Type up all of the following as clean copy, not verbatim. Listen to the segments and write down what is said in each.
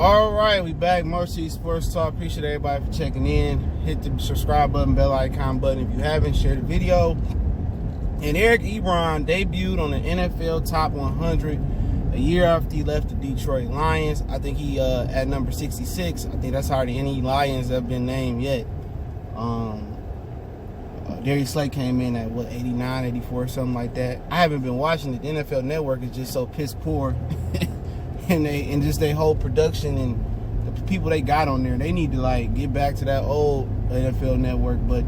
All right, we back. Mercy Sports Talk. Appreciate everybody for checking in. Hit the subscribe button, bell icon button if you haven't. Share the video. And Eric Ebron debuted on the NFL Top 100 a year after he left the Detroit Lions. I think he at number 66. I think that's hardly any Lions have been named yet. Darius Slay came in at 89, 84, something like that. I haven't been watching it. The NFL Network is just so piss poor. and just their whole production and the people they got on there, they need to get back to that old NFL Network. But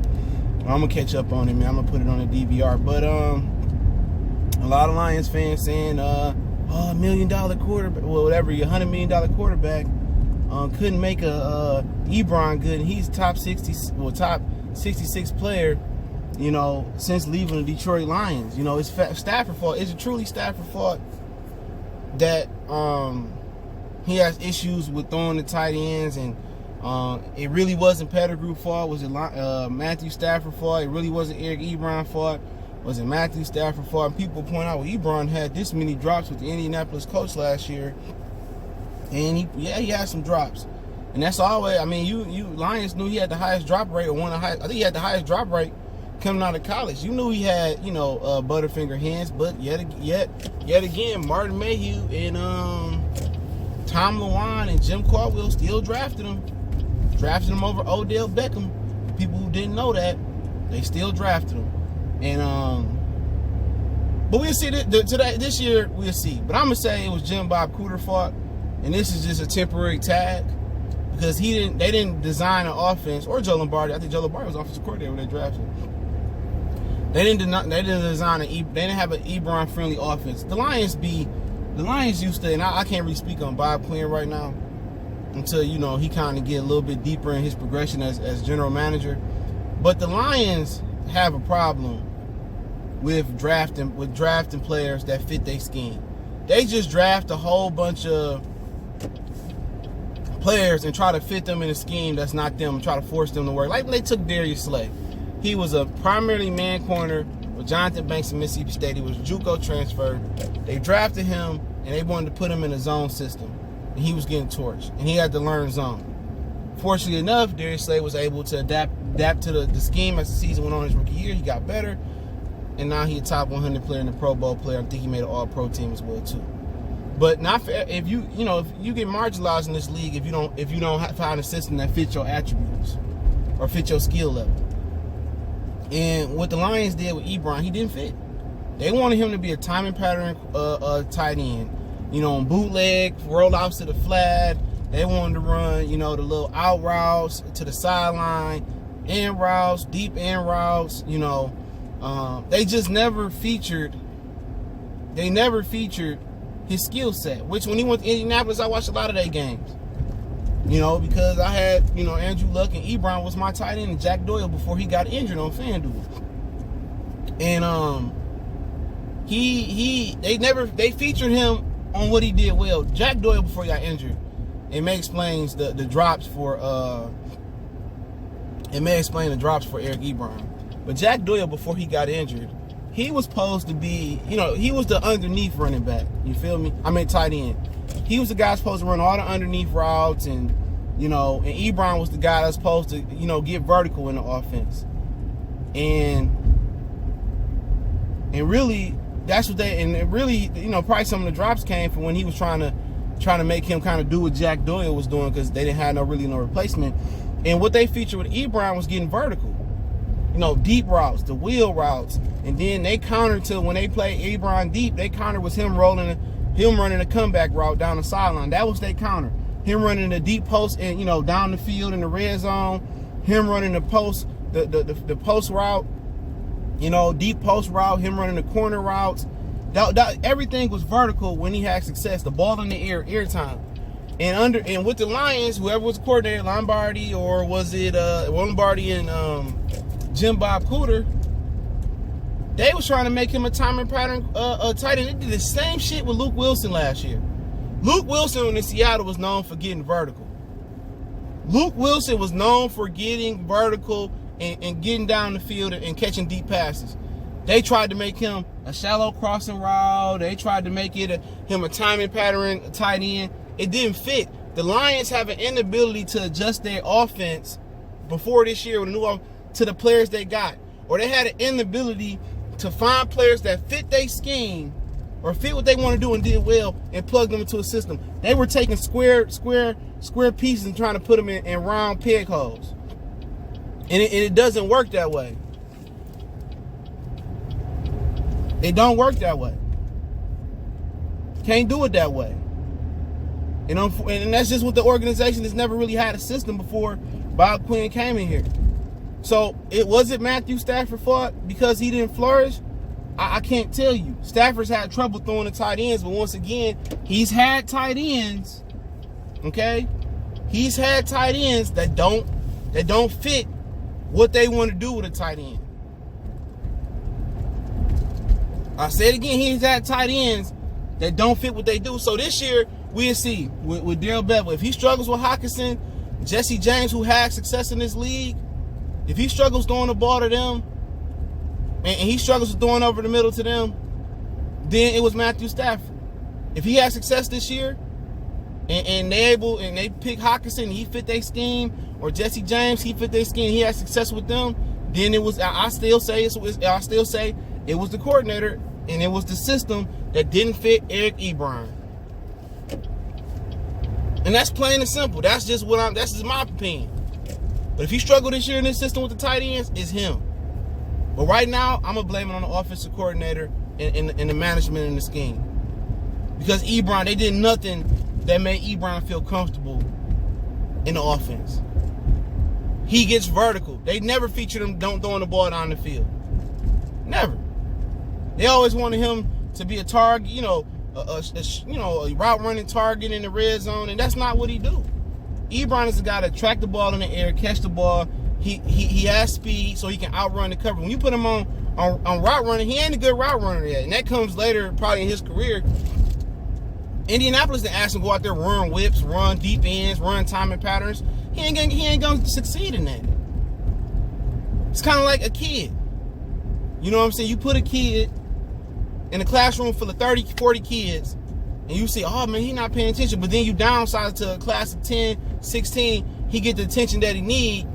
I'm gonna catch up on it, man. I'm gonna put it on the DVR. But a lot of Lions fans saying $1 million quarterback, well, whatever, $100 million quarterback couldn't make a Ebron good, and he's top 66 player, since leaving the Detroit Lions. It's Stafford fault. Is it truly Stafford fault that he has issues with throwing the tight ends, and it really wasn't Pettigrew fault? Was it Matthew Stafford fault? It really wasn't Eric Ebron fault? Was it Matthew Stafford fault? And people point out, well, Ebron had this many drops with the Indianapolis coach last year, and he had some drops, and that's always. I mean, you Lions knew he had the highest drop rate, or one of the highest. I think he had the highest drop rate coming out of college. You knew he had, Butterfinger hands, but yet again, Martin Mayhew and Tom Lewan and Jim Caldwell still drafted him over Odell Beckham. People who didn't know that, they still drafted him. And but we'll see this year. We'll see. But I'm gonna say it was Jim Bob Cooter's fault, and this is just a temporary tag because they didn't design an offense, or Joe Lombardi. I think Joe Lombardi was offensive coordinator when they drafted him. They didn't design they didn't have an Ebron friendly offense. The Lions used to, and I can't really speak on Bob Quinn right now until he kind of get a little bit deeper in his progression as general manager. But the Lions have a problem with drafting players that fit their scheme. They just draft a whole bunch of players and try to fit them in a scheme that's not them, try to force them to work. Like when they took Darius Slay. He was a primarily man corner with Jonathan Banks in Mississippi State. He was a JUCO transfer. They drafted him, and they wanted to put him in a zone system. And he was getting torched, and he had to learn zone. Fortunately enough, Darius Slay was able to adapt to the scheme as the season went on his rookie year. He got better, and now he's a top 100 player and a Pro Bowl player. I think he made an All-Pro team as well too. But not fair if you get marginalized in this league if you don't find a system that fits your attributes or fit your skill level. And what the Lions did with Ebron, he didn't fit. They wanted him to be a timing pattern tight end. On bootleg, rollouts to the flat. They wanted to run, the little out routes to the sideline, in routes, deep end routes. They just never featured. They never featured his skill set. Which when he went to Indianapolis, I watched a lot of their games. Because I had, Andrew Luck and Ebron was my tight end, and Jack Doyle before he got injured on FanDuel. And they featured him on what he did well. Jack Doyle before he got injured. It may explain the drops for Eric Ebron. But Jack Doyle before he got injured, he was supposed to be, he was the underneath running back. You feel me? I mean tight end. He was the guy supposed to run all the underneath routes, and and Ebron was the guy that's supposed to, get vertical in the offense. And really, that's what probably some of the drops came from when he was trying to make him kind of do what Jack Doyle was doing, because they didn't have no replacement. And what they featured with Ebron was getting vertical. Deep routes, the wheel routes. And then they countered to, when they played Ebron deep, they countered was him running a comeback route down the sideline. That was their counter. Him running the deep post and down the field in the red zone. Him running the post, the post route, deep post route. Him running the corner routes. Everything was vertical when he had success. The ball in the air time. And with the Lions, whoever was coordinator, Lombardi, or was it Lombardi and Jim Bob Cooter, they was trying to make him a timing pattern tight end. They did the same shit with Luke Wilson last year. Luke Wilson in Seattle was known for getting vertical. Luke Wilson was known for getting vertical and getting down the field and catching deep passes. They tried to make him a shallow crossing route. They tried to make him a timing pattern tight end. It didn't fit. The Lions have an inability to adjust their offense before this year with a new to the players they got. Or they had an inability to find players that fit their scheme or fit what they want to do and did well and plug them into a system. They were taking square pieces and trying to put them in round peg holes. And it doesn't work that way. It don't work that way. Can't do it that way. And that's just what the organization has never really had a system before Bob Quinn came in here. So it wasn't Matthew Stafford fault because he didn't flourish. I can't tell you. Stafford's had trouble throwing the tight ends, but once again, he's had tight ends. Okay, he's had tight ends that don't fit what they want to do with a tight end. I said again, he's had tight ends that don't fit what they do. So this year, we'll see with Darrell Bevel. If he struggles with Hockenson, Jesse James, who had success in this league, if he struggles throwing the ball to them, and he struggles with throwing over the middle to them, then it was Matthew Stafford. If he had success this year, and they pick Hockenson, and he fit their scheme, or Jesse James, he fit their scheme, he had success with them, then it was. I still say it was the coordinator, and it was the system that didn't fit Eric Ebron. And that's plain and simple. That's just my opinion. But if he struggled this year in this system with the tight ends, it's him. But right now, I'm going to blame it on the offensive coordinator and the management and the scheme. Because Ebron, they did nothing that made Ebron feel comfortable in the offense. He gets vertical. They never featured him throwing the ball down the field. Never. They always wanted him to be a target, a route running target in the red zone, and that's not what he do. Ebron is a guy that track the ball in the air, catch the ball. He has speed, so he can outrun the cover. When you put him on route running, he ain't a good route runner yet, and that comes later probably in his career. Indianapolis didn't ask him to go out there, run whips, run deep ends, run timing patterns. He ain't gonna succeed in that. It's kind of like a kid. You know what I'm saying? You put a kid in a classroom full of 30, 40 kids, and you see, oh man, he's not paying attention, but then you downsize to a class of 10, 16, he get the attention that he need.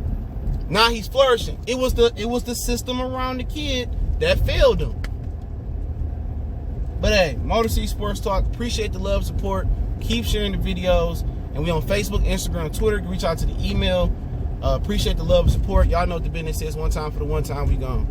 Now he's flourishing. It was the system around the kid that failed him. But hey, Motor City Sports Talk, appreciate the love, support. Keep sharing the videos. And we on Facebook, Instagram, Twitter. You can reach out to the email. Appreciate the love and support. Y'all know what the business is. One time for the one time, we gone.